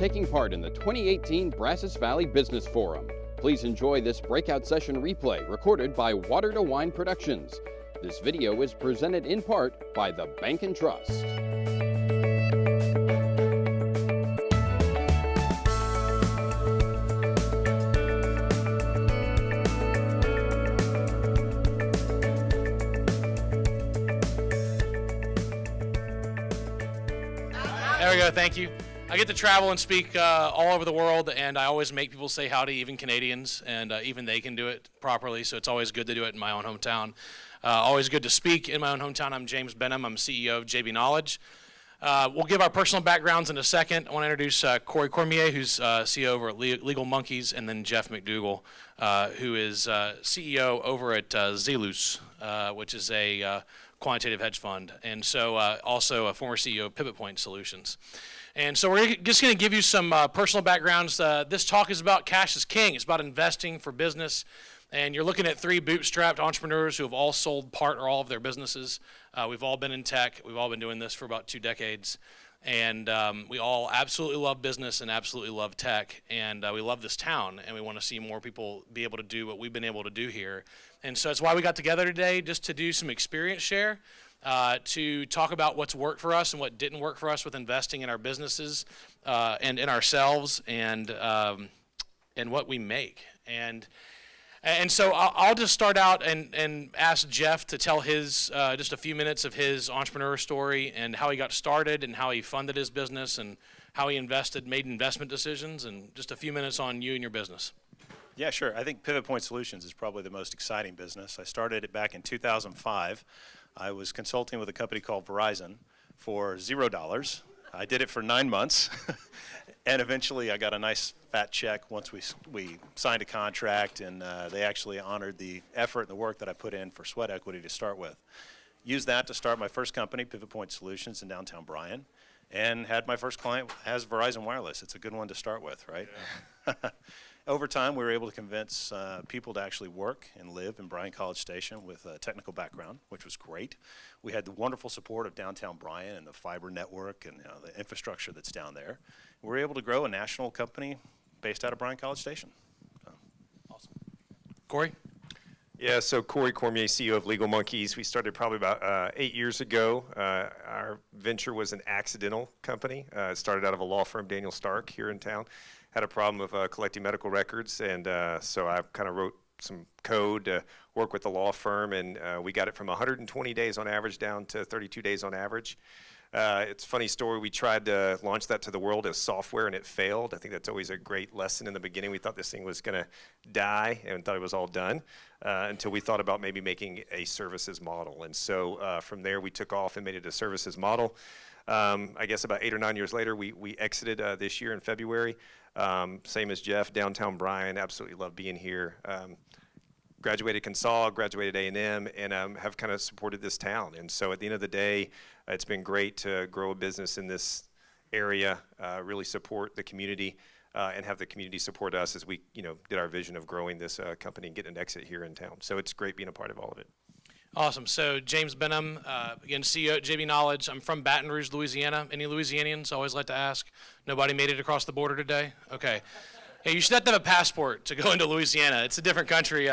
taking part in the 2018 Brazos Valley Business Forum. Please enjoy this breakout session replay recorded by Water to Wine Productions. This video is presented in part by the Bank and Trust. There we go, thank you. I get to travel and speak all over the world, and I always make people say howdy, even Canadians, and even they can do it properly, so it's always good to do it in my own hometown. Always good to speak in my own hometown. I'm James Benham. I'm CEO of JBKnowledge. We'll give our personal backgrounds in a second. I want to introduce Cormier, who's CEO over at Legal Monkeys, and then Jeff McDougall, who is CEO over at Zelus, which is a quantitative hedge fund, and so also a former CEO of Pivot Point Solutions. And so we're just going to give you some personal backgrounds. This talk is about cash is king. It's about investing for business. And you're looking at three bootstrapped entrepreneurs who have all sold part or all of their businesses. We've all been in tech. We've all been doing this for about 2 decades. And we all absolutely love business and absolutely love tech. And we love this town. And we want to see more people be able to do what we've been able to do here. And so that's why we got together today, just to do some experience share. To talk about what's worked for us and what didn't work for us with investing in our businesses and in ourselves and what we make. And so I'll just start out and ask Jeff to tell his just a few minutes of his entrepreneur story and how he got started and how he funded his business and how he made investment decisions, and just a few minutes on you and your business. Yeah, sure. I think Pivot Point Solutions is probably the most exciting business. I started it back in 2005. I was consulting with a company called Verizon for $0. I did it for 9 months, and eventually I got a nice fat check once we signed a contract, and they actually honored the effort and the work that I put in for sweat equity to start with. Used that to start my first company, Pivot Point Solutions, in downtown Bryan, and had my first client as Verizon Wireless. It's a good one to start with, right? Yeah. Over time, we were able to convince people to actually work and live in Bryan College Station with a technical background, which was great. We had the wonderful support of downtown Bryan and the fiber network and the infrastructure that's down there. We were able to grow a national company based out of Bryan College Station. Awesome. Corey? Yeah, so Cormier, CEO of Legal Monkeys. We started probably about 8 years ago. Our venture was an accidental company. It started out of a law firm, Daniel Stark, here in town. Had a problem of collecting medical records, and so I kind of wrote some code to work with the law firm, and we got it from 120 days on average down to 32 days on average. It's a funny story. We tried to launch that to the world as software, and it failed. I think that's always a great lesson in the beginning. We thought this thing was going to die and thought it was all done until we thought about maybe making a services model. And so from there, we took off and made it a services model. I guess about 8 or 9 years later, we exited this year in February. Same as Jeff, downtown Bryan, absolutely love being here. Graduated Consol, graduated A&M, and have kind of supported this town. And so at the end of the day, it's been great to grow a business in this area, really support the community, and have the community support us as we did our vision of growing this company and getting an exit here in town. So it's great being a part of all of it. Awesome. So James Benham, again, CEO at JBKnowledge. I'm from Baton Rouge, Louisiana. Any Louisianians? I always like to ask. Nobody made it across the border today? Okay. Hey, you should have to have a passport to go into Louisiana. It's a different country.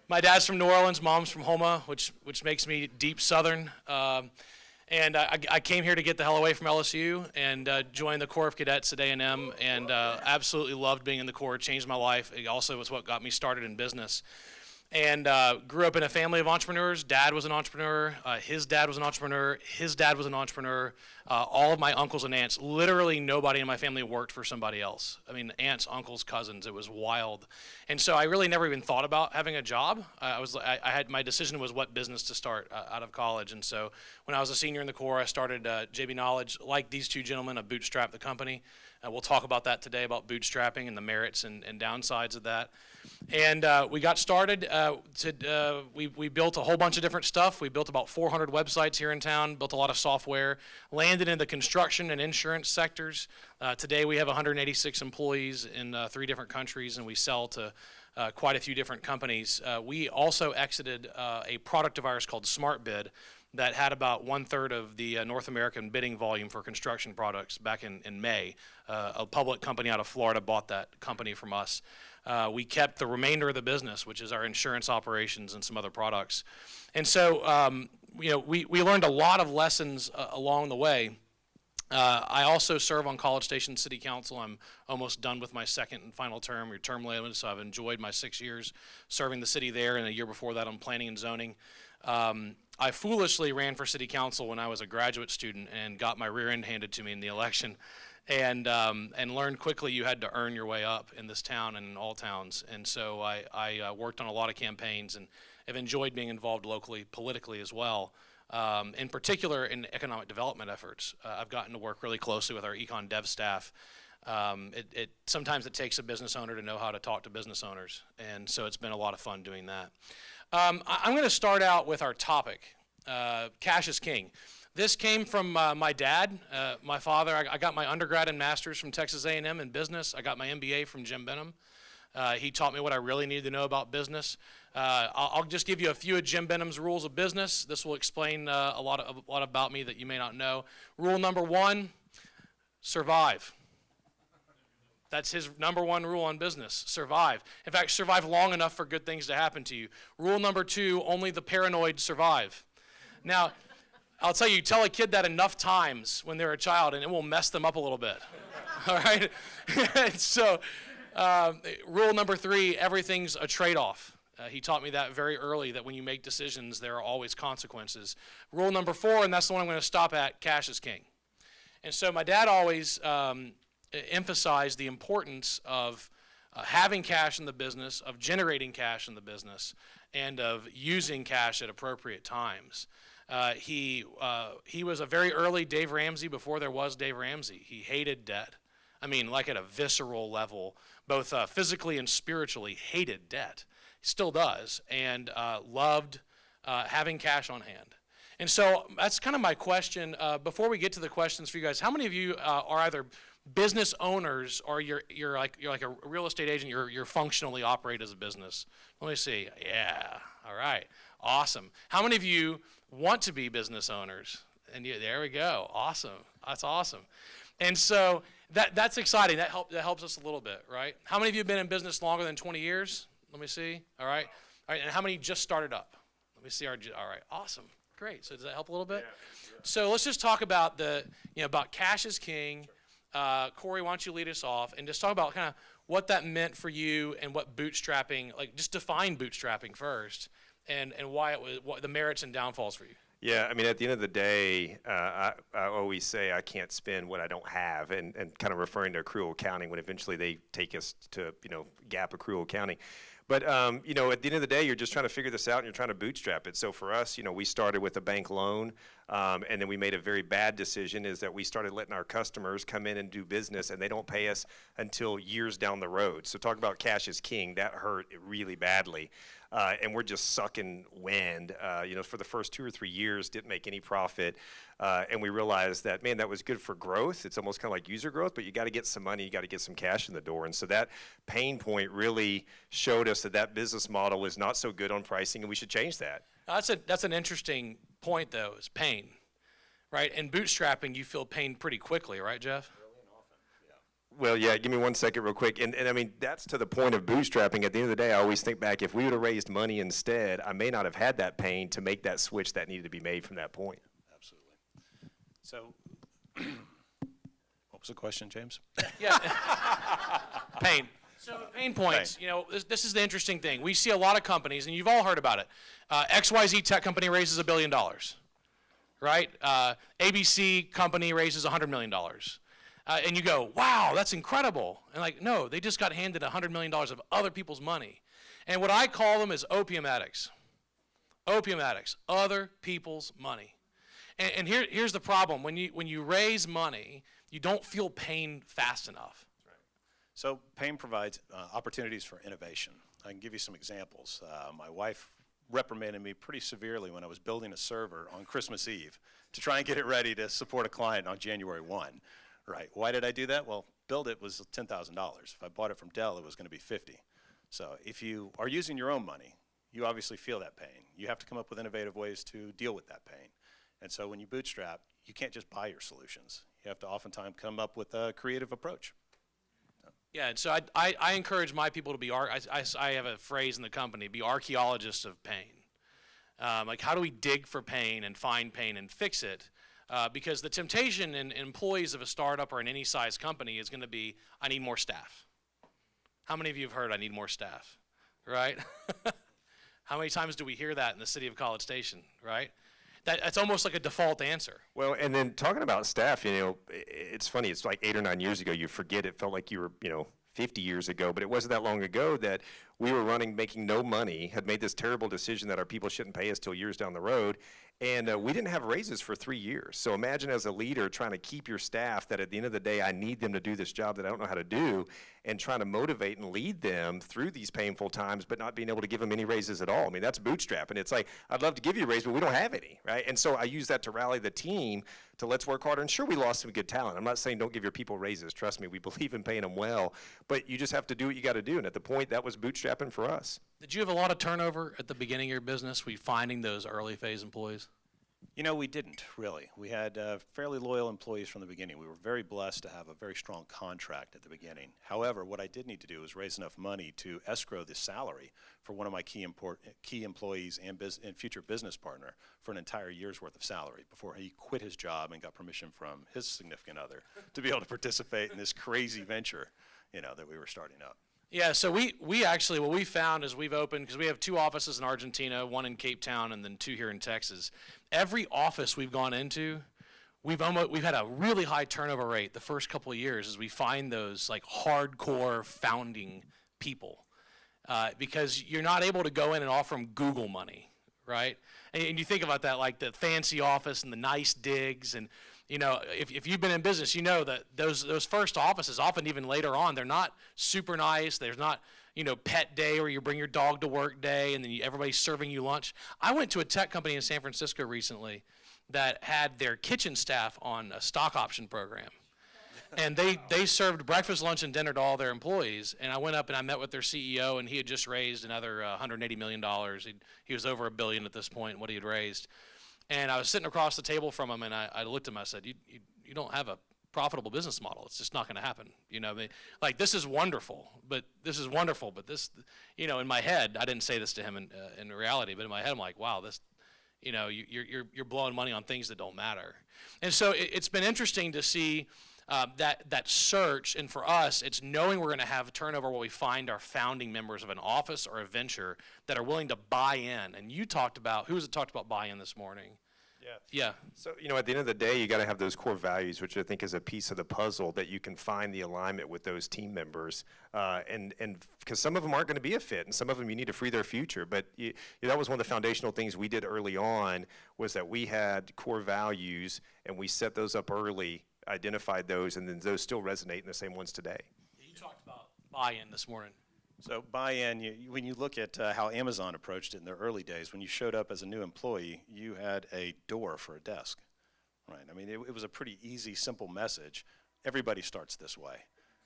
My dad's from New Orleans, mom's from Houma, which makes me deep Southern. And I came here to get the hell away from LSU and joined the Corps of Cadets at A&M, and absolutely loved being in the Corps. It changed my life. It also was what got me started in business. And grew up in a family of entrepreneurs. Dad was an entrepreneur. His dad was an entrepreneur. His dad was an entrepreneur. All of my uncles and aunts, literally nobody in my family worked for somebody else. I mean, aunts, uncles, cousins, it was wild. And so I really never even thought about having a job. I had my decision was what business to start out of college. And so when I was a senior in the Corps, I started JBKnowledge. Like these two gentlemen, I bootstrapped the company. We'll talk about that today, about bootstrapping and the merits and downsides of that. And we got started. We built a whole bunch of different stuff. We built about 400 websites here in town, built a lot of software, landed in the construction and insurance sectors. Today we have 186 employees in 3 different countries, and we sell to quite a few different companies. We also exited a product of ours called SmartBid that had about 1/3 of the North American bidding volume for construction products back in May. A public company out of Florida bought that company from us. We kept the remainder of the business, which is our insurance operations and some other products. And so, we learned a lot of lessons along the way. I also serve on College Station City Council. I'm almost done with my second and final term, or term limit, so I've enjoyed my 6 years serving the city there, and a year before that on planning and zoning. I foolishly ran for city council when I was a graduate student and got my rear end handed to me in the election, and learned quickly you had to earn your way up in this town and in all towns. And so I worked on a lot of campaigns and have enjoyed being involved locally, politically as well. In particular in economic development efforts. I've gotten to work really closely with our econ dev staff. Sometimes it takes a business owner to know how to talk to business owners, and so it's been a lot of fun doing that. I'm going to start out with our topic, cash is king. This came from my dad, my father. I got my undergrad and master's from Texas A&M in business. I got my MBA from Jim Benham. He taught me what I really needed to know about business. I'll just give you a few of Jim Benham's rules of business. This will explain a lot about me that you may not know. Rule number 1, survive. That's his number 1 rule on business, survive. In fact, survive long enough for good things to happen to you. Rule number 2, only the paranoid survive. Now, I'll tell you, tell a kid that enough times when they're a child and it will mess them up a little bit, all right? So, rule number 3, everything's a trade-off. He taught me that very early, that when you make decisions, there are always consequences. Rule number 4, and that's the one I'm going to stop at, cash is king. And so my dad always emphasized the importance of having cash in the business, of generating cash in the business, and of using cash at appropriate times. He was a very early Dave Ramsey before there was Dave Ramsey. He hated debt. I mean, like at a visceral level, both physically and spiritually, hated debt. He still does, and loved having cash on hand. And so that's kind of my question. Before we get to the questions for you guys, how many of you are either business owners or you're like a real estate agent? You're functionally operate as a business. Let me see. Yeah. All right. Awesome. How many of you want to be business owners? And there we go. Awesome. That's awesome. And so that's exciting. That helps us a little bit, right? How many of you have been in business longer than 20 years? Let me see. All right. All right. And how many just started up? Let me see. All right. Awesome. Great. So does that help a little bit? Yeah. So let's just talk about about cash is king. Corey, why don't you lead us off and just talk about kind of what that meant for you and what bootstrapping, just define bootstrapping first, and why it was, what the merits and downfalls for you. Yeah, I mean, at the end of the day, I always say I can't spend what I don't have, and kind of referring to accrual accounting when eventually they take us to, GAAP accrual accounting. But, at the end of the day, you're just trying to figure this out and you're trying to bootstrap it. So for us, we started with a bank loan, and then we made a very bad decision, is that we started letting our customers come in and do business, and they don't pay us until years down the road. So talk about cash is king. That hurt really badly. And we're just sucking wind. For the first 2 or 3 years, didn't make any profit. And we realized that, man, that was good for growth. It's almost kind of like user growth, but you got to get some money, you got to get some cash in the door. And so that pain point really showed us that business model is not so good on pricing, and we should change that. That's an interesting point, though, is pain, right? And bootstrapping, you feel pain pretty quickly, right, Jeff? Well, yeah, give me 1 second real quick. And I mean, that's to the point of bootstrapping. At the end of the day, I always think back, if we would have raised money instead, I may not have had that pain to make that switch that needed to be made from that point. Absolutely. So, what was the question, James? Yeah. Pain. So pain points, this is the interesting thing. We see a lot of companies, and you've all heard about it. XYZ tech company raises $1 billion, right? ABC company raises $100 million. And you go, wow, that's incredible. And no, they just got handed $100 million of other people's money. And what I call them is opium addicts. Opium addicts, other people's money. And here's the problem. When you raise money, you don't feel pain fast enough. So pain provides opportunities for innovation. I can give you some examples. My wife reprimanded me pretty severely when I was building a server on Christmas Eve to try and get it ready to support a client on January 1. Right. Why did I do that? Well, build it was $10,000. If I bought it from Dell, it was going to be $50,000. So if you are using your own money, you obviously feel that pain. You have to come up with innovative ways to deal with that pain. And so when you bootstrap, you can't just buy your solutions. You have to oftentimes come up with a creative approach. Yeah, and so I encourage my people to be, I have a phrase in the company, be archaeologists of pain. Like, how do we dig for pain and find pain and fix it? Because the temptation in employees of a startup or in any size company is going to be, I need more staff. How many of you have heard I need more staff, right? How many times do we hear that in the city of College Station, right? That's almost like a default answer. Well, and then talking about staff, it's funny. It's like 8 or 9 years ago. You forget it felt like you were, 50 years ago, but it wasn't that long ago that we were making no money, had made this terrible decision that our people shouldn't pay us till years down the road, and we didn't have raises for 3 years. So imagine as a leader trying to keep your staff that at the end of the day, I need them to do this job that I don't know how to do, and trying to motivate and lead them through these painful times, but not being able to give them any raises at all. I mean, that's bootstrapping. It's like, I'd love to give you a raise, but we don't have any, right? And so I use that to rally the team to let's work harder. And sure, we lost some good talent. I'm not saying don't give your people raises. Trust me, we believe in paying them well, but you just have to do what you got to do. And at the point, that was bootstrapping for us. Did you have a lot of turnover at the beginning of your business? Were you finding those early phase employees? We didn't, really. We had fairly loyal employees from the beginning. We were very blessed to have a very strong contract at the beginning. However, what I did need to do was raise enough money to escrow the salary for one of my key employees and future business partner for an entire year's worth of salary before he quit his job and got permission from his significant other to be able to participate in this crazy venture, that we were starting up. Yeah, so we actually, what we found is we've opened, because we have 2 offices in Argentina, 1 in Cape Town, and then 2 here in Texas. Every office we've gone into, we've had a really high turnover rate the first couple of years as we find those like hardcore founding people. Because you're not able to go in and offer them Google money, right? And you think about that, like the fancy office and the nice digs, and if you've been in business, you know that those first offices, often even later on, they're not super nice. There's not, pet day where you bring your dog to work day and then everybody's serving you lunch. I went to a tech company in San Francisco recently that had their kitchen staff on a stock option program. And they served breakfast, lunch, and dinner to all their employees. And I went up and I met with their CEO, and he had just raised another $180 million. He was over $1 billion at this point, what he had raised. And I was sitting across the table from him, and I looked at him. I said, "You don't have a profitable business model. It's just not going to happen. This is wonderful, but this, in my head, I didn't say this to him in reality, but in my head, I'm like, wow, this, you're blowing money on things that don't matter." And so it's been interesting to see that search, and for us, it's knowing we're going to have turnover where we find our founding members of an office or a venture that are willing to buy in. And you talked about, who was it talked about buy-in this morning? Yeah. So, at the end of the day, you got to have those core values, which I think is a piece of the puzzle that you can find the alignment with those team members. And because some of them aren't going to be a fit, and some of them you need to free their future. But that was one of the foundational things we did early on, was that we had core values, and we set those up early, identified those, and then those still resonate in the same ones today. You talked about buy-in this morning. So buy-in, when you look at how Amazon approached it in their early days, when you showed up as a new employee, you had a door for a desk, right? I mean, it was a pretty easy, simple message. Everybody starts this way.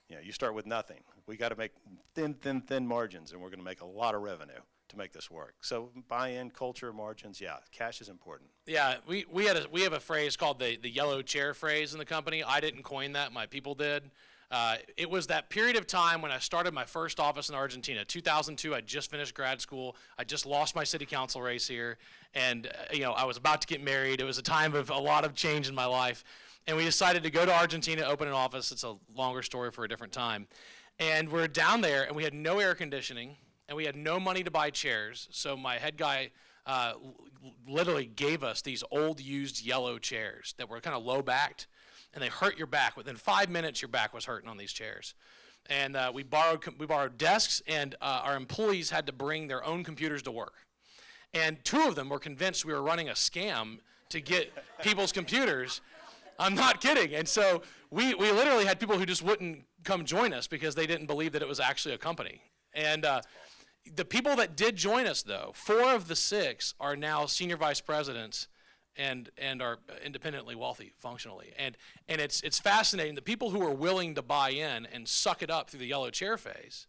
You start with nothing. We got to make thin margins, and we're going to make a lot of revenue to make this work. So buy-in, culture, margins, yeah, cash is important. Yeah, we have a phrase called the yellow chair phrase in the company. I didn't coin that, my people did. It was that period of time when I started my first office in Argentina. 2002, I just finished grad school. I just lost my city council race here. And, I was about to get married. It was a time of a lot of change in my life. And we decided to go to Argentina, open an office. It's a longer story for a different time. And we're down there, and we had no air conditioning, and we had no money to buy chairs. So my head guy literally gave us these old used yellow chairs that were kind of low-backed. And they hurt your back. Within 5 minutes, your back was hurting on these chairs. And we borrowed desks, and our employees had to bring their own computers to work. And 2 of them were convinced we were running a scam to get people's computers. I'm not kidding. And so we literally had people who just wouldn't come join us because they didn't believe that it was actually a company. And the people that did join us, though, 4 of the 6 are now senior vice presidents and are independently wealthy functionally. And it's fascinating. The people who are willing to buy in and suck it up through the yellow chair phase,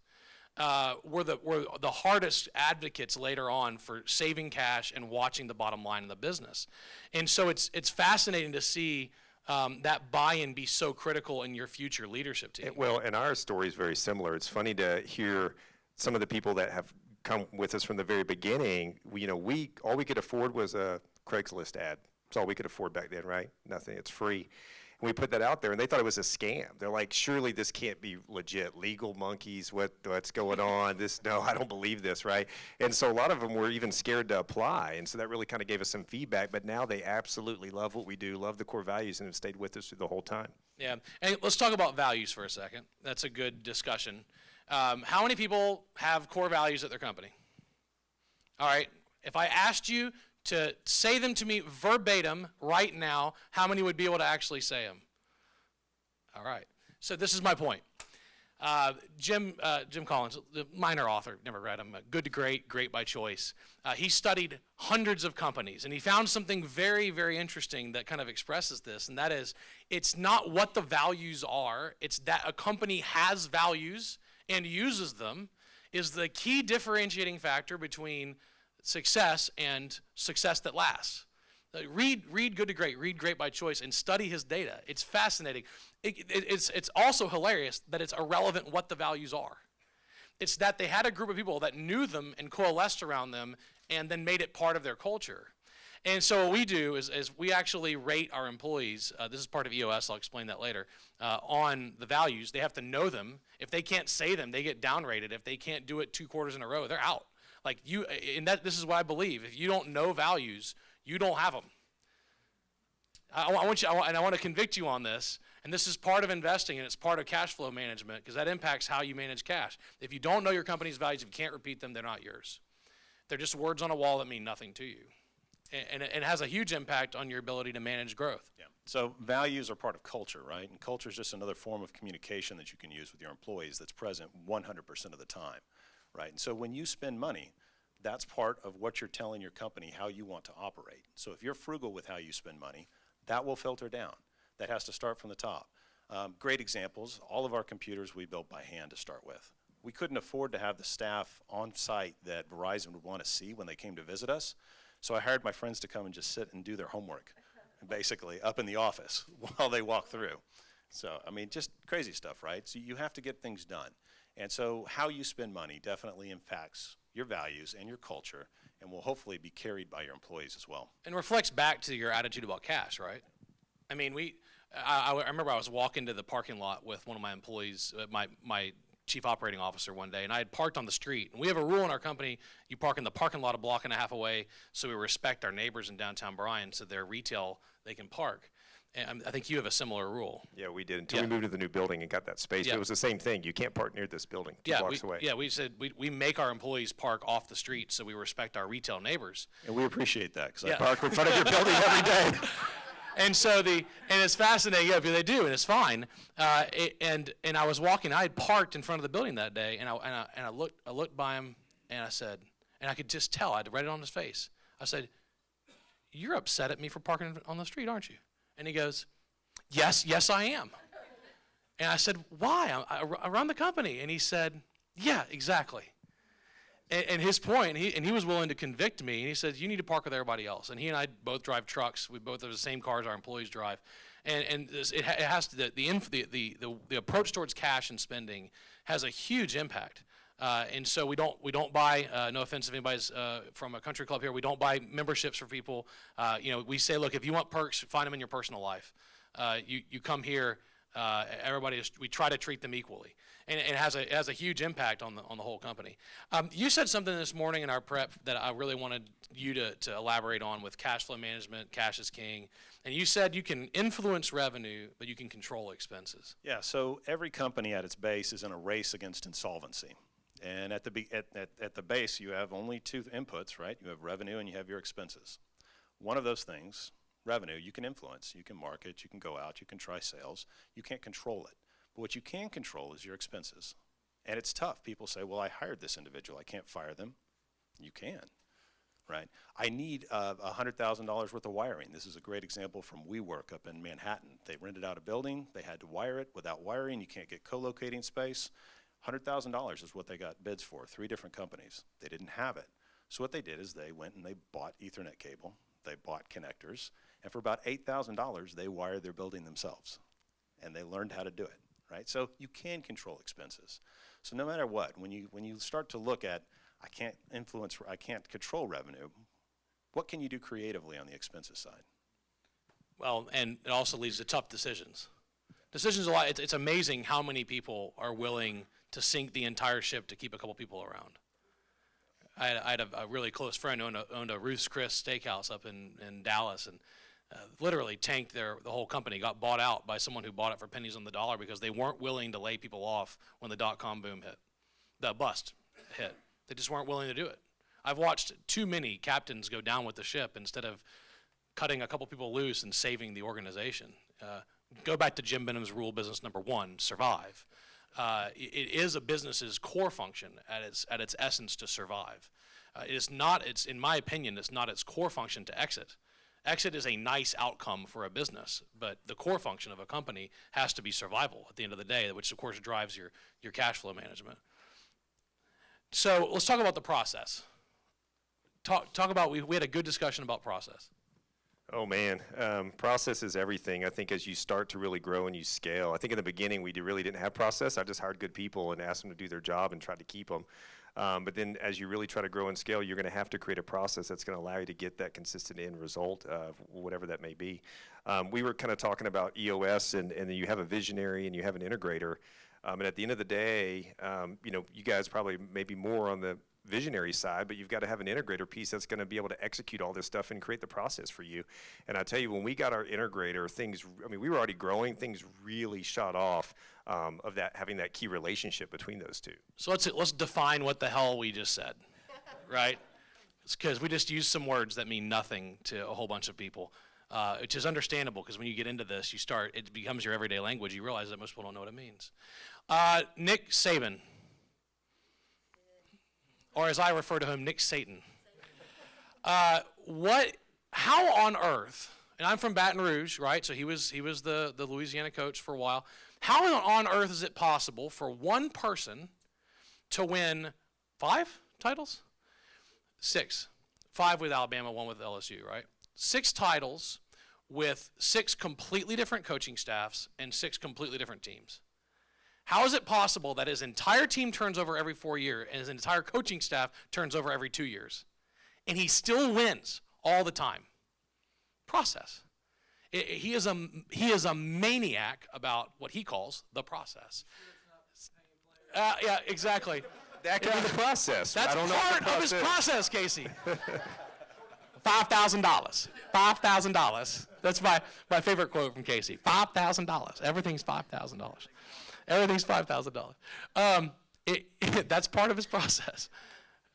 were the hardest advocates later on for saving cash and watching the bottom line of the business. And so it's fascinating to see that buy-in be so critical in your future leadership team. Well, and our story is very similar. It's funny to hear some of the people that have come with us from the very beginning. All we could afford was a Craigslist ad. That's all we could afford back then, right? Nothing. It's free. And we put that out there, and they thought it was a scam. They're like, surely this can't be legit. Legal monkeys, what's going on? No, I don't believe this, right? And so a lot of them were even scared to apply, and so that really kind of gave us some feedback. But now they absolutely love what we do, love the core values, and have stayed with us through the whole time. Yeah, and let's talk about values for a second. That's a good discussion. How many people have core values at their company? All right, if I asked you to say them to me verbatim right now, how many would be able to actually say them? All right, so this is my point. Jim Collins, the minor author, never read him, Good to Great, Great by Choice. He studied hundreds of companies, and he found something very, very interesting that kind of expresses this, and that is, it's not what the values are, it's that a company has values and uses them is the key differentiating factor between success and success that lasts. Read Good to Great, read Great by Choice, and study his data. It's fascinating. It's also hilarious that it's irrelevant what the values are. It's that they had a group of people that knew them and coalesced around them and then made it part of their culture. And so what we do is we actually rate our employees, this is part of EOS, I'll explain that later, on the values. They have to know them. If they can't say them, they get downrated. If they can't do it 2 quarters in a row, they're out. This is what I believe. If you don't know values, you don't have them. I want to convict you on this, and this is part of investing, and it's part of cash flow management, because that impacts how you manage cash. If you don't know your company's values, if you can't repeat them, they're not yours. They're just words on a wall that mean nothing to you. And it has a huge impact on your ability to manage growth. Yeah. So values are part of culture, right? And culture is just another form of communication that you can use with your employees that's present 100% of the time, right? And so when you spend money, that's part of what you're telling your company how you want to operate. So if you're frugal with how you spend money, that will filter down. That has to start from the top. Great examples, all of our computers we built by hand to start with. We couldn't afford to have the staff on site that Verizon would want to see when they came to visit us. So I hired my friends to come and just sit and do their homework, basically, up in the office while they walk through. So, I mean, just crazy stuff, right? So you have to get things done. And so how you spend money definitely impacts your values and your culture, and will hopefully be carried by your employees as well. And reflects back to your attitude about cash, right? I mean, I remember I was walking to the parking lot with one of my employees, my chief operating officer one day, and I had parked on the street. And we have a rule in our company, you park in the parking lot a block and a half away, so we respect our neighbors in downtown Bryan, so they're retail, they can park. And I think you have a similar rule. Yeah, we did until we moved to the new building and got that space. Yeah. But it was the same thing. You can't park near this building 2 blocks away. Yeah, we said we make our employees park off the street so we respect our retail neighbors. And we appreciate that, because Yeah. I park in front of your building every day. And so and it's fascinating, yeah, they do, and it's fine. And I was walking, I had parked in front of the building that day, and I looked by him, and I said, and I could just tell, I had read it on his face. I said, "You're upset at me for parking on the street, aren't you?" And he goes, Yes, I am. And I said, "Why? I run the company." And he said, "Yeah, exactly." And his point, he was willing to convict me, and he said, "You need to park with everybody else." And he and I both drive trucks. We both have the same cars our employees drive. And it has to, the approach towards cash and spending has a huge impact. And so we don't buy, no offense if anybody's from a country club here, we don't buy memberships for people. We say, look, if you want perks, find them in your personal life. You come here, we try to treat them equally. And it has a huge impact on the whole company. You said something this morning in our prep that I really wanted you to elaborate on with cash flow management, cash is king. And you said you can influence revenue, but you can control expenses. Yeah, so every company at its base is in a race against insolvency. And at the base, you have only 2 inputs, right? You have revenue and you have your expenses. One of those things, revenue, you can influence. You can market, you can go out, you can try sales. You can't control it. But what you can control is your expenses. And it's tough. People say, well, I hired this individual. I can't fire them. You can, right? I need $100,000 worth of wiring. This is a great example from WeWork up in Manhattan. They rented out a building. They had to wire it. Without wiring, you can't get co-locating space. $100,000 is what they got bids for, 3 different companies. They didn't have it. So what they did is they went and they bought Ethernet cable, they bought connectors, and for about $8,000, they wired their building themselves. And they learned how to do it, right? So you can control expenses. So no matter what, when you start to look at, I can't control revenue, what can you do creatively on the expenses side? Well, and it also leads to tough decisions. Decisions a lot. It's amazing how many people are willing to sink the entire ship to keep a couple people around. I had a really close friend who owned a Ruth's Chris steakhouse up in Dallas, and literally tanked the whole company, got bought out by someone who bought it for pennies on the dollar because they weren't willing to lay people off when the dot-com boom hit, the bust hit. They just weren't willing to do it. I've watched too many captains go down with the ship instead of cutting a couple people loose and saving the organization. Go back to Jim Benham's rule business number 1, survive. It is a business's core function at its essence to survive. It's in my opinion, it's not its core function to exit. Exit is a nice outcome for a business, but the core function of a company has to be survival at the end of the day, which of course drives your cash flow management. So let's talk about the process. Talk about, we had a good discussion about process. Oh man, process is everything. I think as you start to really grow and you scale, I think in the beginning we really didn't have process. I just hired good people and asked them to do their job and tried to keep them. But then as you really try to grow and scale, you're going to have to create a process that's going to allow you to get that consistent end result of whatever that may be. We were kind of talking about EOS, and then you have a visionary and you have an integrator. And at the end of the day, you guys probably maybe more on the visionary side, but you've got to have an integrator piece that's going to be able to execute all this stuff and create the process for you. And I tell you, when we got our integrator, we were already growing, things really shot off of that, having that key relationship between those two. So let's define what the hell we just said, right? It's because we just used some words that mean nothing to a whole bunch of people, which is understandable because when you get into this, it becomes your everyday language. You realize that most people don't know what it means. Nick Saban. Or as I refer to him, Nick Satan. How on earth, and I'm from Baton Rouge, right? So he was the Louisiana coach for a while. How on earth is it possible for one person to win 5 titles? 6. 5 with Alabama, 1 with LSU, right? 6 titles with 6 completely different coaching staffs and 6 completely different teams. How is it possible that his entire team turns over every 4 years and his entire coaching staff turns over every 2 years? And he still wins all the time. Process. He is a maniac about what he calls the process. Yeah, exactly. That could be the process. That's part of his process, Casey. $5,000. $5,000. That's my favorite quote from Casey. $5,000. Everything's $5,000. Everything's $5,000. That's part of his process.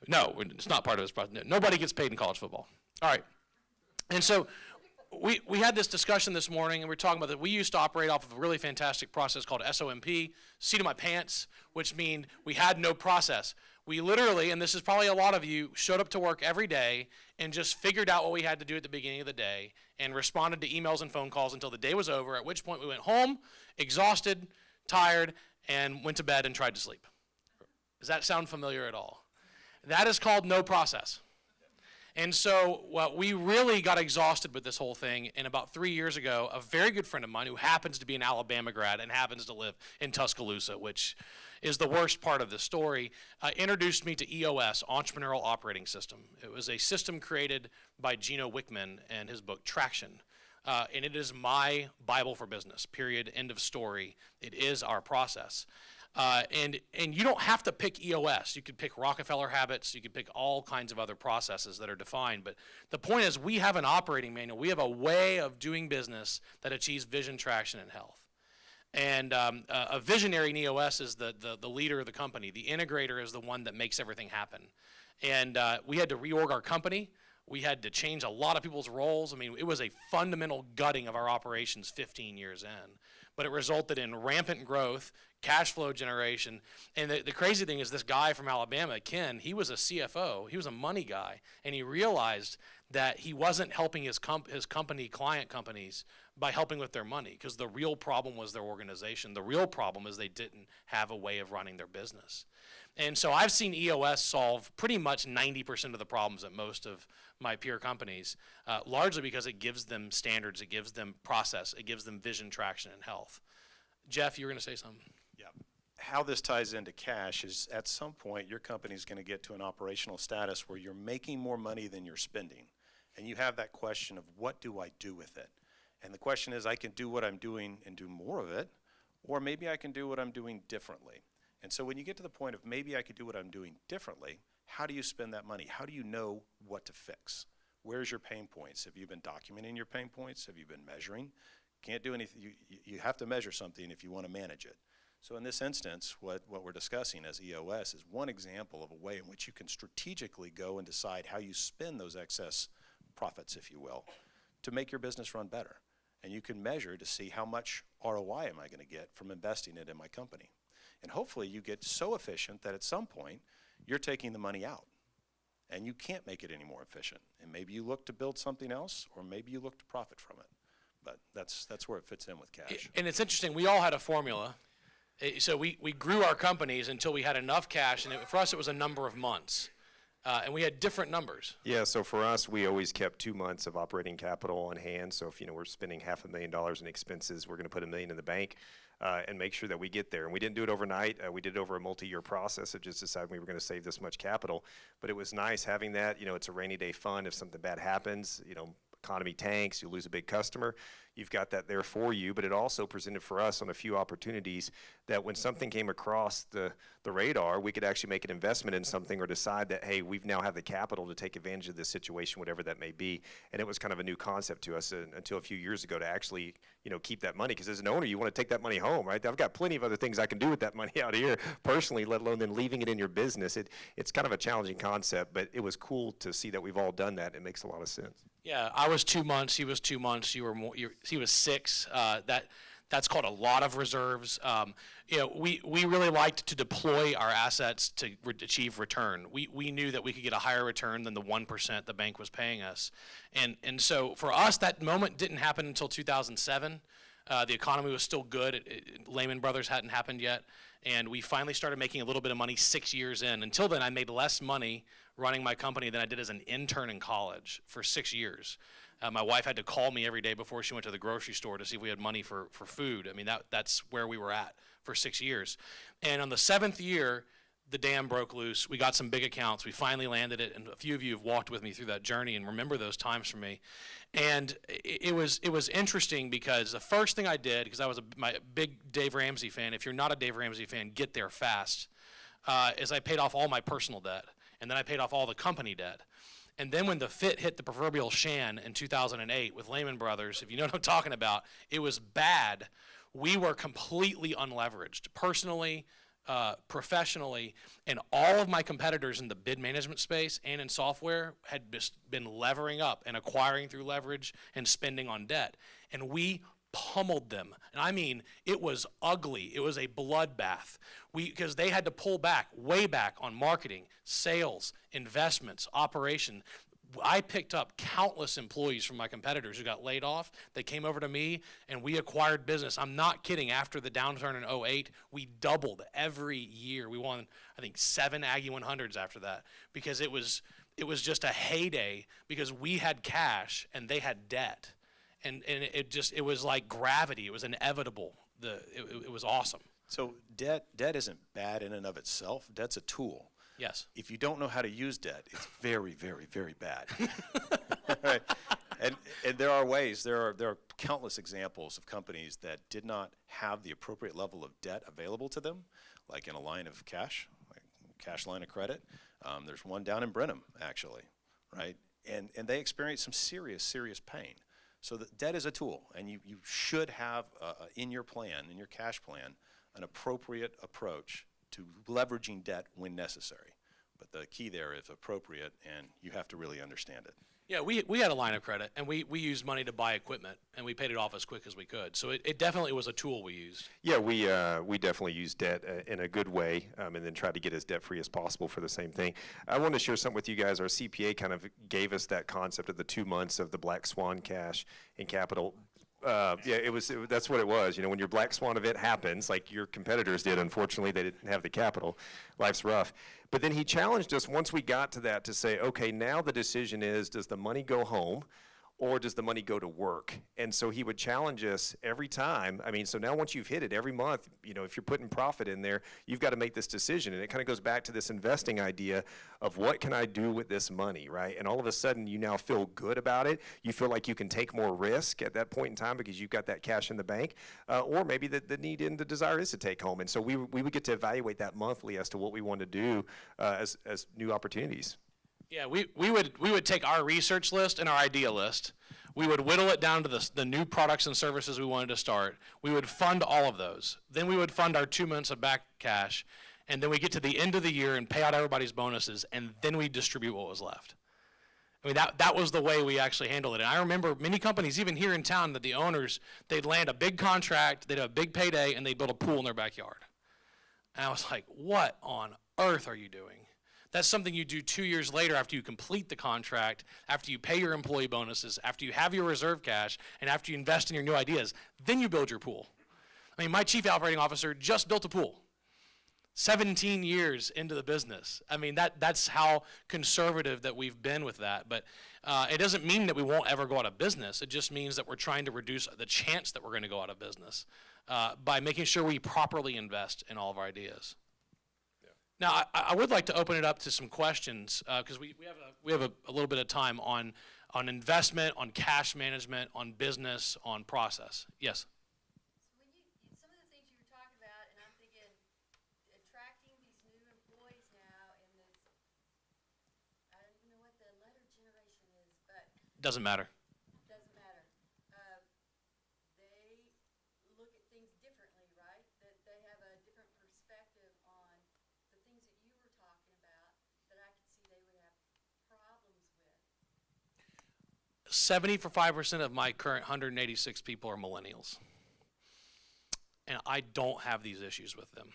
No, it's not part of his process. Nobody gets paid in college football. All right. And so we had this discussion this morning, and we were talking about that we used to operate off of a really fantastic process called SOMP, seat of my pants, which means we had no process. We literally, and this is probably a lot of you, showed up to work every day and just figured out what we had to do at the beginning of the day and responded to emails and phone calls until the day was over, at which point we went home, exhausted, tired, and went to bed and tried to sleep. Does that sound familiar at all? That is called no process. And so we really got exhausted with this whole thing, and about 3 years ago, a very good friend of mine who happens to be an Alabama grad and happens to live in Tuscaloosa, which is the worst part of the story, introduced me to EOS, Entrepreneurial Operating System. It was a system created by Gino Wickman and his book Traction. And it is my Bible for business, period, end of story. It is our process. And you don't have to pick EOS. You could pick Rockefeller habits. You could pick all kinds of other processes that are defined. But the point is, we have an operating manual. We have a way of doing business that achieves vision, traction, and health. And a visionary in EOS is the leader of the company. The integrator is the one that makes everything happen. And we had to reorg our company. We had to change a lot of people's roles. I mean, it was a fundamental gutting of our operations 15 years in. But it resulted in rampant growth, cash flow generation. And the crazy thing is this guy from Alabama, Ken, he was a CFO. He was a money guy. And he realized that he wasn't helping his company, client companies, by helping with their money, because the real problem was their organization. The real problem is they didn't have a way of running their business. And so I've seen EOS solve pretty much 90% of the problems at most of my peer companies, largely because it gives them standards, it gives them process, it gives them vision, traction, and health. Jeff, you were going to say something? Yeah. How this ties into cash is at some point your company's going to get to an operational status where you're making more money than you're spending. And you have that question of, what do I do with it? And the question is, I can do what I'm doing and do more of it, or maybe I can do what I'm doing differently. And so when you get to the point of maybe I could do what I'm doing differently, how do you spend that money? How do you know what to fix? Where's your pain points? Have you been documenting your pain points? Have you been measuring? Can't do anything. You have to measure something if you want to manage it. So in this instance, what we're discussing as EOS is one example of a way in which you can strategically go and decide how you spend those excess profits, if you will, to make your business run better. And you can measure to see how much ROI am I going to get from investing it in my company. And hopefully you get so efficient that at some point you're taking the money out and you can't make it any more efficient. And maybe you look to build something else, or maybe you look to profit from it. But that's where it fits in with cash. And it's interesting, we all had a formula. So we grew our companies until we had enough cash, and for us it was a number of months. And we had different numbers. Yeah, so for us, we always kept 2 months of operating capital on hand. So if we're spending $500,000 in expenses, we're going to put $1 million in the bank and make sure that we get there. And we didn't do it overnight. We did it over a multi-year process of just deciding we were going to save this much capital. But it was nice having that. It's a rainy day fund. If something bad happens, economy tanks, you lose a big customer, you've got that there for you. But it also presented for us on a few opportunities that when something came across the radar, we could actually make an investment in something or decide that, hey, we now have the capital to take advantage of this situation, whatever that may be. And it was kind of a new concept to us until a few years ago to actually, keep that money. Because as an owner, you want to take that money home, right? I've got plenty of other things I can do with that money out here personally, let alone then leaving it in your business. It's kind of a challenging concept, but it was cool to see that we've all done that. It makes a lot of sense. Yeah, I was 2 months, he was 2 months, he was 6. That's called a lot of reserves. We really liked to deploy our assets to achieve return. We knew that we could get a higher return than the 1% the bank was paying us. And so for us, that moment didn't happen until 2007. The economy was still good. Lehman Brothers hadn't happened yet. And we finally started making a little bit of money 6 years in. Until then, I made less money running my company than I did as an intern in college for 6 years. My wife had to call me every day before she went to the grocery store to see if we had money for food. I mean, that's where we were at for 6 years. And on the 7th year, the dam broke loose. We got some big accounts. We finally landed it, and a few of you have walked with me through that journey and remember those times for me. And it was interesting because the first thing I did, because I was my big Dave Ramsey fan, if you're not a Dave Ramsey fan, get there fast, is I paid off all my personal debt, and then I paid off all the company debt. And then when the fit hit the proverbial shan in 2008 with Lehman Brothers, if you know what I'm talking about, it was bad. We were completely unleveraged, personally, professionally, and all of my competitors in the bid management space and in software had just been levering up and acquiring through leverage and spending on debt. And we pummeled them. And I mean, it was ugly. It was a bloodbath. Because they had to pull back, way back on marketing, sales, investments, operation. I picked up countless employees from my competitors who got laid off. They came over to me and we acquired business. I'm not kidding. After the downturn in 2008, we doubled every year. We won, I think, 7 Aggie 100s after that because it was just a heyday because we had cash and they had debt. And it was like gravity. It was inevitable. It was awesome. So debt isn't bad in and of itself. Debt's a tool. Yes. If you don't know how to use debt, it's very, very, very bad. Right? And there are ways. There are countless examples of companies that did not have the appropriate level of debt available to them, like in a line of cash, like cash line of credit. There's one down in Benham, actually, right? And they experienced some serious pain. So the debt is a tool, and you should have in your plan, in your cash plan, an appropriate approach to leveraging debt when necessary. But the key there is appropriate, and you have to really understand it. Yeah, we had a line of credit, and we used money to buy equipment, and we paid it off as quick as we could. So it definitely was a tool we used. Yeah, we definitely used debt in a good way, and then tried to get as debt-free as possible for the same thing. I want to share something with you guys. Our CPA kind of gave us that concept of the 2 months of the black swan cash and capital. Yeah, that's what it was. You know, when your black swan event happens, like your competitors did, unfortunately, they didn't have the capital. Life's rough. But then he challenged us once we got to that to say, okay, now the decision is, does the money go home or does the money go to work? And so he would challenge us every time. I mean, so now once you've hit it every month, you know, if you're putting profit in there, you've got to make this decision. And it kind of goes back to this investing idea of what can I do with this money, right? And all of a sudden you now feel good about it. You feel like you can take more risk at that point in time because you've got that cash in the bank. Or maybe the need and the desire is to take home. And so we would get to evaluate that monthly as to what we want to do as new opportunities. Yeah, we would take our research list and our idea list. We would whittle it down to the new products and services we wanted to start. We would fund all of those. Then we would fund our 2 months of back cash. And then we get to the end of the year and pay out everybody's bonuses, and then we distribute what was left. I mean, that was the way we actually handled it. And I remember many companies, even here in town, that the owners, they'd land a big contract, they'd have a big payday, and they'd build a pool in their backyard. And I was like, what on earth are you doing? That's something you do 2 years later after you complete the contract, after you pay your employee bonuses, after you have your reserve cash, and after you invest in your new ideas. Then you build your pool. I mean, my chief operating officer just built a pool. 17 years into the business. I mean, that's how conservative that we've been with that. But it doesn't mean that we won't ever go out of business. It just means that we're trying to reduce the chance that we're going to go out of business by making sure we properly invest in all of our ideas. Now, I would like to open it up to some questions because we have a little bit of time on investment, on cash management, on business, on process. Yes? So some of the things you were talking about, and I'm thinking attracting these new employees now in this, I don't even know what the letter generation is, but Doesn't matter. doesn't matter. They look at things differently, right? That they have a different perspective on the things that you were talking about that I could see they would have problems with. 75% of my current 186 people are millennials. And I don't have these issues with them.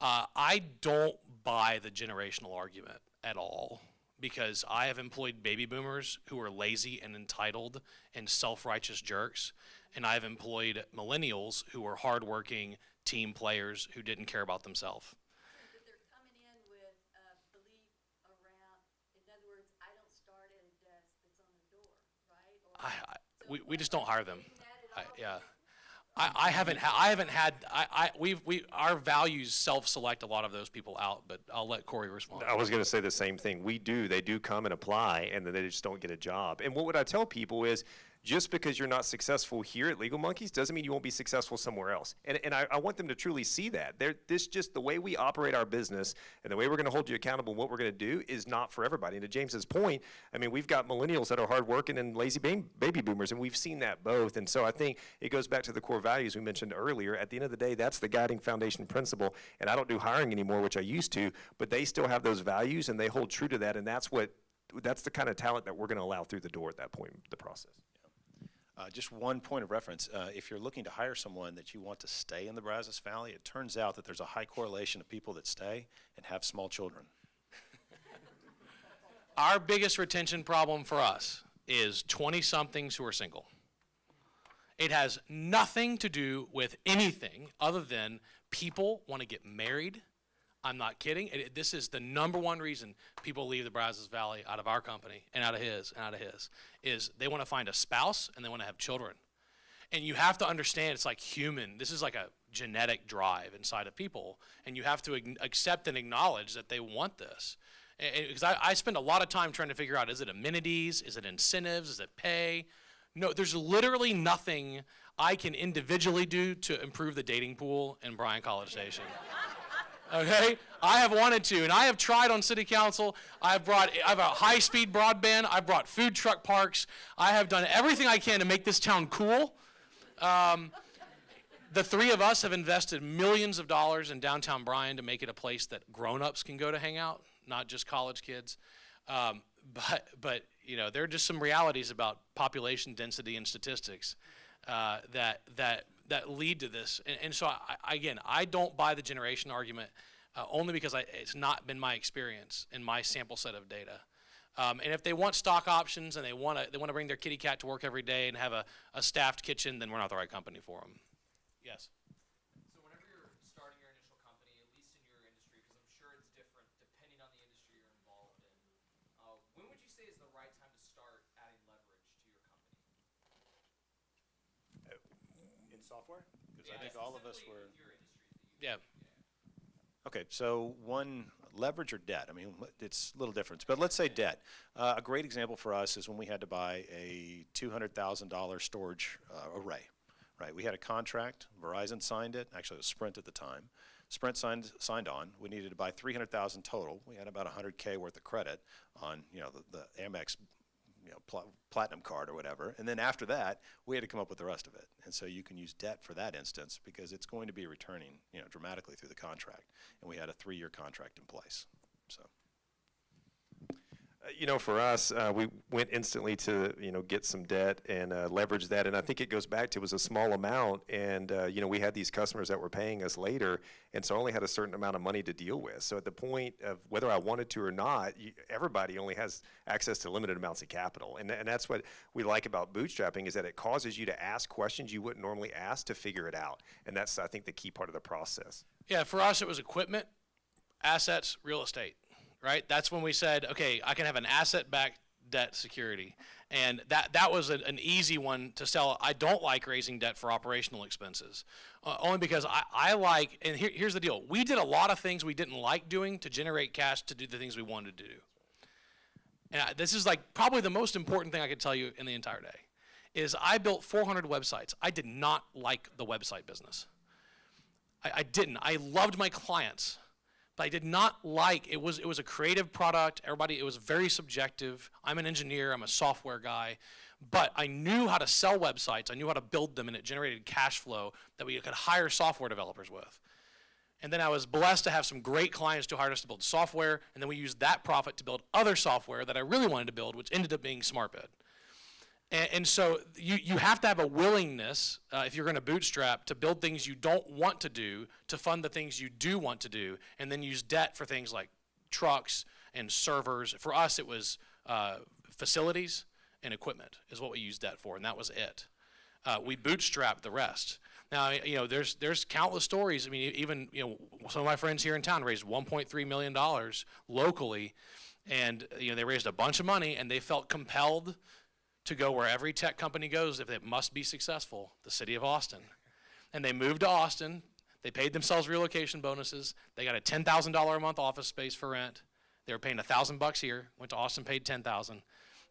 I don't buy the generational argument at all because I have employed baby boomers who are lazy and entitled and self-righteous jerks, and I have employed millennials who are hardworking team players who didn't care about themselves. But they're coming in with a belief around, in other words, I don't start at a desk that's on the door, right? Or, We just don't hire them. Yeah. Our values self-select a lot of those people out, but I'll let Corey respond. I was going to say the same thing. They do come and apply, and then they just don't get a job. And what would I tell people is, just because you're not successful here at Legal Monkeys doesn't mean you won't be successful somewhere else. And I want them to truly see that. This just the way we operate our business and the way we're going to hold you accountable and what we're going to do is not for everybody. And to James's point, I mean, we've got millennials that are hardworking and lazy baby boomers, and we've seen that both. And so I think it goes back to the core values we mentioned earlier. At the end of the day, that's the guiding foundation principle. And I don't do hiring anymore, which I used to, but they still have those values and they hold true to that. And that's the kind of talent that we're going to allow through the door at that point in the process. Just one point of reference, if you're looking to hire someone that you want to stay in the Brazos Valley, it turns out that there's a high correlation of people that stay and have small children. Our biggest retention problem for us is 20-somethings who are single. It has nothing to do with anything other than people want to get married. I'm not kidding. This is the number one reason people leave the Brazos Valley out of our company and out of his, is they want to find a spouse and they want to have children. And you have to understand it's like human. This is like a genetic drive inside of people. And you have to accept and acknowledge that they want this. Because I spend a lot of time trying to figure out, is it amenities? Is it incentives? Is it pay? No, there's literally nothing I can individually do to improve the dating pool in Bryan College Station. Okay, I have wanted to, and I have tried on city council. I have a high-speed broadband. I've brought food truck parks. I have done everything I can to make this town cool. The three of us have invested millions of dollars in downtown Bryan to make it a place that grown-ups can go to hang out, not just college kids. But you know, there are just some realities about population density and statistics that lead to this. And so, again, I don't buy the generation argument only because it's not been my experience in my sample set of data. And if they want stock options and they want to bring their kitty cat to work every day and have a staffed kitchen, then we're not the right company for them. Yes. So whenever you're starting your initial company, at least in your industry, because I'm sure it's different depending on the industry you're involved in, when would you say is the right time to start adding leverage to your company? In software? Because I think all of us were. Your industry that you Yeah. Okay, so one, leverage or debt. I mean, it's a little different, but let's say debt. A great example for us is when we had to buy a $200,000 storage array, right? We had a contract, Verizon signed it, actually it was Sprint at the time. Sprint signed on, we needed to buy $300,000 total. We had about $100K worth of credit on, you know, the Amex, you know, platinum card or whatever. And then after that, we had to come up with the rest of it. And so you can use debt for that instance because it's going to be returning, you know, dramatically through the contract. And we had a 3-year contract in place. So. You know, for us, we went instantly to, you know, get some debt and leverage that. And I think it goes back to, it was a small amount. And, you know, we had these customers that were paying us later. And so I only had a certain amount of money to deal with. So at the point of whether I wanted to or not, everybody only has access to limited amounts of capital. And that's what we like about bootstrapping, is that it causes you to ask questions you wouldn't normally ask to figure it out. And that's, I think, the key part of the process. Yeah, for us it was equipment, assets, real estate, right? That's when we said, okay, I can have an asset-backed debt security. And that was an easy one to sell. I don't like raising debt for operational expenses, only because I like, and here's the deal. We did a lot of things we didn't like doing to generate cash to do the things we wanted to do. And this is like probably the most important thing I could tell you in the entire day, is I built 400 websites. I did not like the website business. I didn't. I loved my clients, but I did not like, it was a creative product. Everybody, it was very subjective. I'm an engineer, I'm a software guy, but I knew how to sell websites. I knew how to build them, and it generated cash flow that we could hire software developers with. And then I was blessed to have some great clients who hired us to build software, and then we used that profit to build other software that I really wanted to build, which ended up being SmartBid. And so you have to have a willingness, if you're going to bootstrap, to build things you don't want to do, to fund the things you do want to do, and then use debt for things like trucks and servers. For us, it was facilities and equipment is what we used debt for, and that was it. We bootstrapped the rest. Now, you know, there's countless stories. I mean, even, you know, some of my friends here in town raised $1.3 million locally, and, you know, they raised a bunch of money, and they felt compelled to go where every tech company goes if it must be successful, the city of Austin. And they moved to Austin. They paid themselves relocation bonuses. They got a $10,000 a month office space for rent. They were paying $1,000 here. Went to Austin, paid $10,000.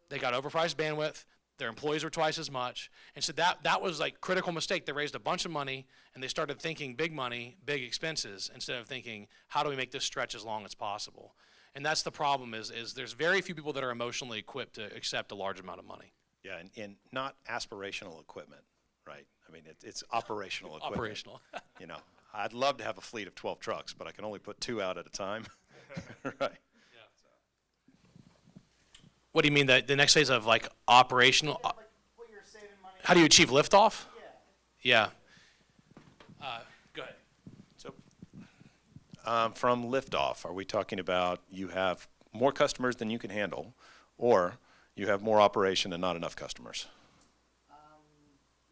They got overpriced bandwidth. Their employees were twice as much. And so that was like critical mistake. They raised a bunch of money, and they started thinking big money, big expenses, instead of thinking, how do we make this stretch as long as possible? And that's the problem, is there's very few people that are emotionally equipped to accept a large amount of money. Yeah, and not aspirational equipment, right? I mean, it's operational equipment. Operational. You know, I'd love to have a fleet of 12 trucks, but I can only put 2 out at a time. Right. What do you mean, the next phase of like operational? Like what you're saving money. How do you achieve liftoff? Yeah. Yeah. Go ahead. So from liftoff, are we talking about you have more customers than you can handle, or you have more operation and not enough customers?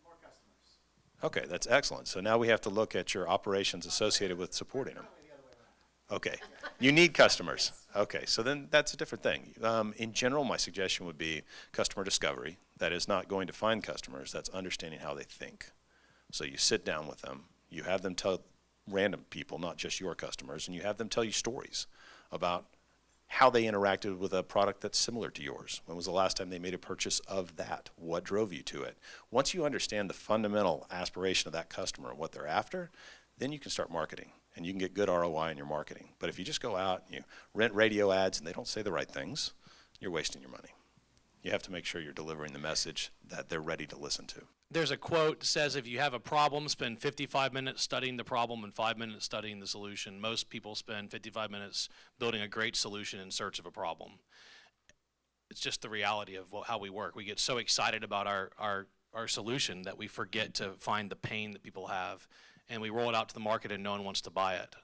More customers. Okay, that's excellent. So now we have to look at your operations associated with supporting them. Probably the other way around. Okay, you need customers. Okay, so then that's a different thing. In general, my suggestion would be customer discovery. That is not going to find customers, that's understanding how they think. So you sit down with them, you have them tell random people, not just your customers, and you have them tell you stories about how they interacted with a product that's similar to yours. When was the last time they made a purchase of that? What drove you to it? Once you understand the fundamental aspiration of that customer and what they're after, then you can start marketing, and you can get good ROI in your marketing. But if you just go out and you rent radio ads and they don't say the right things, you're wasting your money. You have to make sure you're delivering the message that they're ready to listen to. There's a quote that says, if you have a problem, spend 55 minutes studying the problem and 5 minutes studying the solution. Most people spend 55 minutes building a great solution in search of a problem. it's just the reality of how we work. We get so excited about our solution that we forget to find the pain that people have, and we roll it out to the market and no one wants to buy it.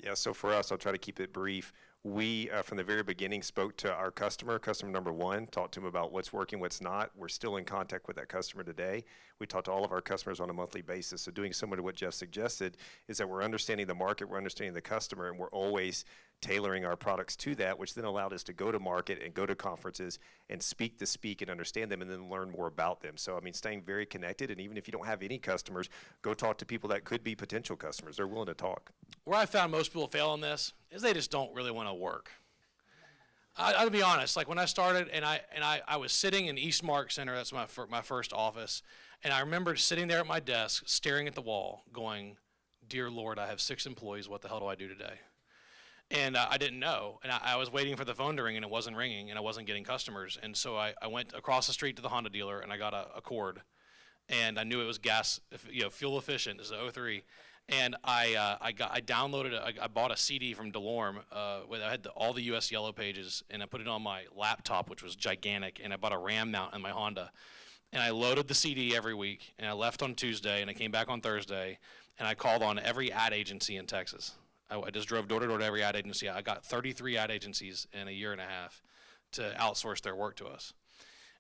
Yeah, so for us, I'll try to keep it brief. We, from the very beginning, spoke to our customer number one, talked to them about what's working, what's not. We're still in contact with that customer today. We talk to all of our customers on a monthly basis. So doing similar to what Jeff suggested is that we're understanding the market, we're understanding the customer, and we're always tailoring our products to that, which then allowed us to go to market and go to conferences and speak and understand them and then learn more about them. So, I mean, staying very connected, and even if you don't have any customers, go talk to people that could be potential customers. They're willing to talk. Where I found most people fail on this is they just don't really want to work. I'll be honest, like when I started and I was sitting in East Mark Center, that's my first office, and I remember sitting there at my desk, staring at the wall, going, dear Lord, I have 6 employees, what the hell do I do today? And I didn't know, and I was waiting for the phone to ring, and it wasn't ringing, and I wasn't getting customers. And so I went across the street to the Honda dealer, and I got a cord, and I knew it was gas, fuel efficient. It's a 03, and I downloaded it. I bought a CD from DeLorme. I had all the U.S. Yellow Pages, and I put it on my laptop, which was gigantic, and I bought a RAM mount on my Honda, and I loaded the CD every week, and I left on Tuesday, and I came back on Thursday, and I called on every ad agency in Texas. I just drove door to door to every ad agency. I got 33 ad agencies in a year and a half to outsource their work to us.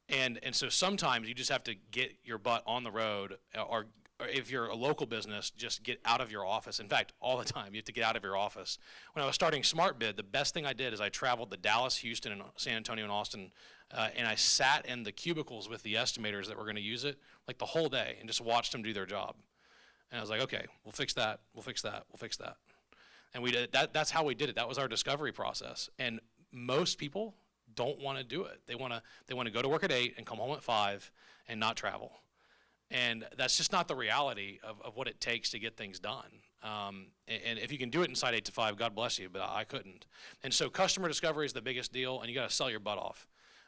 And so sometimes you just have to get your butt on the road, or if you're a local business, just get out of your office. In fact, all the time, you have to get out of your office. When I was starting SmartBid, the best thing I did is I traveled to Dallas, Houston, and San Antonio, and Austin, and I sat in the cubicles with the estimators that were going to use it like the whole day and just watched them do their job. And I was like, okay, we'll fix that, we'll fix that, we'll fix that. And we did that. That's how we did it. That was our discovery process. And most people don't want to do it. They want to go to work at 8 and come home at 5 and not travel. And that's just not the reality of what it takes to get things done. And if you can do it inside 8 to 5, God bless you, but I couldn't. And so customer discovery is the biggest deal, and you got to sell your butt off.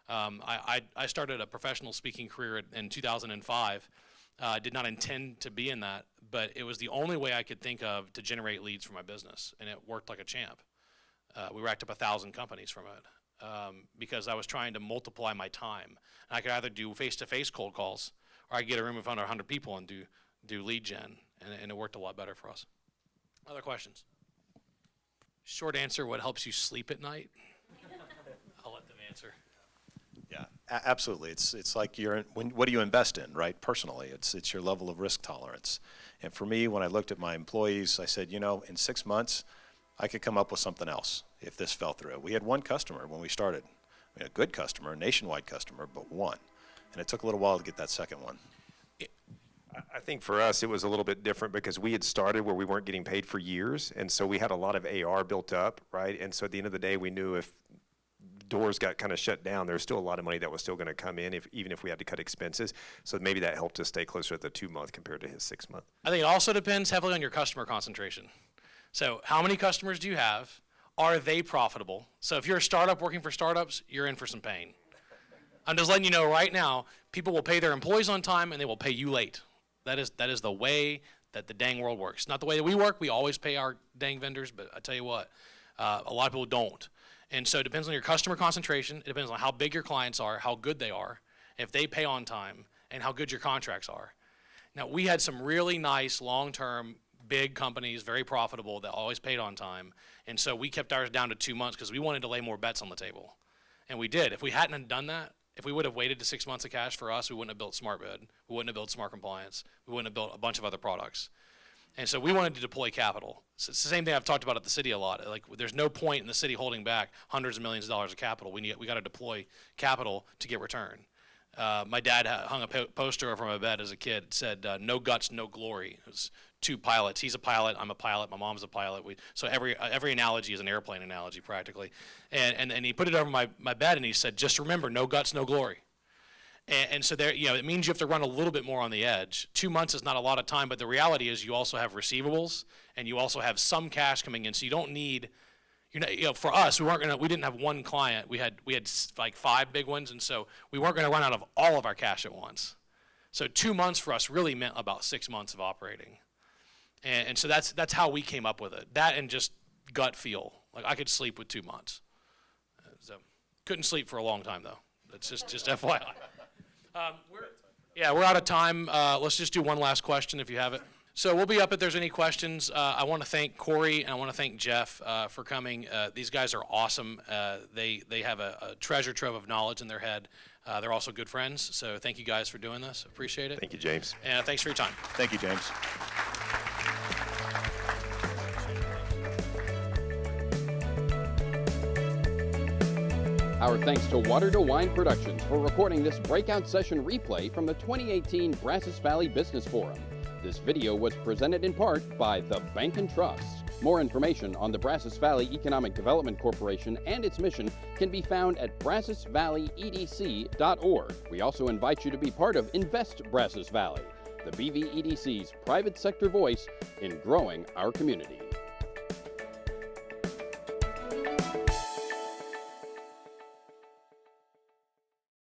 I started a professional speaking career in 2005. I did not intend to be in that, but it was the only way I could think of to generate leads for my business, and it worked like a champ. We racked up 1,000 companies from it because I was trying to multiply my time. And I could either do face-to-face cold calls, or I could get a room in front of 100 people and do lead gen, and it worked a lot better for us. Other questions? Short answer, what helps you sleep at night? I'll let them answer. Yeah, absolutely. It's like what do you invest in, right? Personally, it's your level of risk tolerance. And for me, when I looked at my employees, I said, in 6 months, I could come up with something else if this fell through. We had one customer when we started. We had a good customer, a nationwide customer, but one. And it took a little while to get that second one. I think for us, it was a little bit different because we had started where we weren't getting paid for years. And so we had a lot of AR built up, right? And so at the end of the day, we knew if doors got kind of shut down, there was still a lot of money that was still going to come in, even if we had to cut expenses. So maybe that helped us stay closer at the 2-month compared to his 6-month. I think it also depends heavily on your customer concentration. So how many customers do you have? Are they profitable? So if you're a startup working for startups, you're in for some pain. I'm just letting you know right now, people will pay their employees on time and they will pay you late. That is the way that the dang world works. Not the way that we work. We always pay our dang vendors, but I tell you what, a lot of people don't. And so it depends on your customer concentration. It depends on how big your clients are, how good they are, if they pay on time, and how good your contracts are. Now, we had some really nice, long-term, big companies, very profitable, that always paid on time. And so we kept ours down to 2 months because we wanted to lay more bets on the table. And we did. If we hadn't done that, if we would have waited to 6 months of cash for us, we wouldn't have built SmartBid. We wouldn't have built Smart Compliance. We wouldn't have built a bunch of other products. And so we wanted to deploy capital. So it's the same thing I've talked about at the city a lot. Like, there's no point in the city holding back hundreds of millions of dollars of capital. We got to deploy capital to get return. My dad hung a poster over my bed as a kid. It said, no guts, no glory. It was 2 pilots. He's a pilot, I'm a pilot, my mom's a pilot. So every analogy is an airplane analogy practically. And he put it over my bed and he said, just remember, no guts, no glory. And so there, it means you have to run a little bit more on the edge. 2 months is not a lot of time, but the reality is you also have receivables and you also have some cash coming in. So you don't need, for us, we didn't have one client. We had like 5 big ones, and so we weren't going to run out of all of our cash at once. So 2 months for us really meant about 6 months of operating. And so that's how we came up with it. That and just gut feel. Like I could sleep with 2 months. So Couldn't sleep for a long time, though. That's just FYI. We're out of time. Let's just do one last question if you have it. So we'll be up if there's any questions. I want to thank Corey and I want to thank Jeff for coming. These guys are awesome. They have a treasure trove of knowledge in their head. They're also good friends. So thank you guys for doing this. Appreciate it. Thank you, James. And thanks for your time. Thank you, James. Our thanks to Water to Wine Productions for recording this breakout session replay from the 2018 Brazos Valley Business Forum. This video was presented in part by the Bank and Trust. More information on the Brazos Valley Economic Development Corporation and its mission can be found at brazosvalleyedc.org. We also invite you to be part of Invest Brazos Valley, the BVEDC's private sector voice in growing our community.